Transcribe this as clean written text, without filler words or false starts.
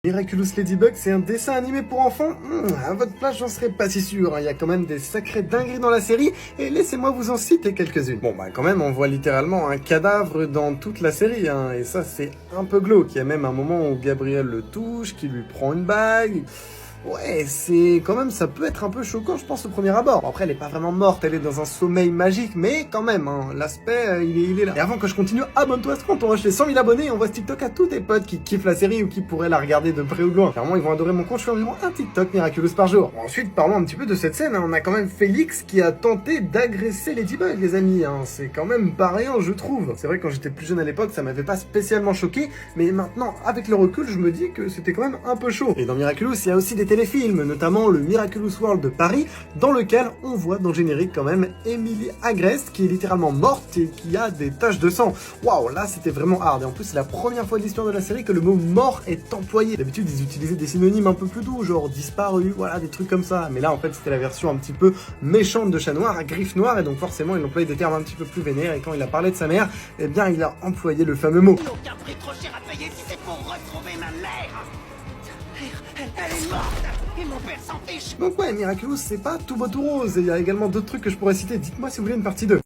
Miraculous Ladybug, c'est un dessin animé pour enfants. À votre place, j'en serais pas si sûr. Il y a quand même des sacrées dingueries dans la série, et laissez-moi vous en citer quelques-unes. Bon, quand même, on voit littéralement un cadavre dans toute la série, et ça, c'est un peu glauque. Il y a même un moment où Gabriel le touche, qui lui prend une bague. Ouais, c'est quand même, ça peut être un peu choquant, je pense, au premier abord. Bon, après, elle est pas vraiment morte, elle est dans un sommeil magique, mais quand même, l'aspect, il est là. Et avant que je continue, abonne-toi à ce compte, on rush les 100 000 abonnés, et on voit ce TikTok à tous tes potes qui kiffent la série ou qui pourraient la regarder de près ou de loin. Clairement, ils vont adorer mon compte, je fais environ un TikTok Miraculous par jour. Bon, ensuite, parlons un petit peu de cette scène, on a quand même Félix qui a tenté d'agresser Ladybug, les amis, c'est quand même pas rien, je trouve. C'est vrai que quand j'étais plus jeune à l'époque, ça m'avait pas spécialement choqué, mais maintenant, avec le recul, je me dis que c'était quand même un peu chaud. Et dans Miraculous, il y a aussi des téléfilms, notamment le Miraculous World de Paris, dans lequel on voit dans le générique quand même Emily Agreste qui est littéralement morte et qui a des taches de sang. Waouh, là c'était vraiment hard, et en plus c'est la première fois de l'histoire de la série que le mot mort est employé. D'habitude ils utilisaient des synonymes un peu plus doux, genre disparu, voilà, des trucs comme ça, mais là en fait c'était la version un petit peu méchante de Chat Noir, à griffe noire, et donc forcément il employait des termes un petit peu plus vénères, et quand il a parlé de sa mère, eh bien il a employé le fameux mot. Aucun prix trop cher à payer si c'est pour retrouver ma mère. Elle est morte et mon père s'en fiche. Donc ouais, Miraculous c'est pas tout beau tout rose, et il y a également d'autres trucs que je pourrais citer, dites-moi si vous voulez une partie 2.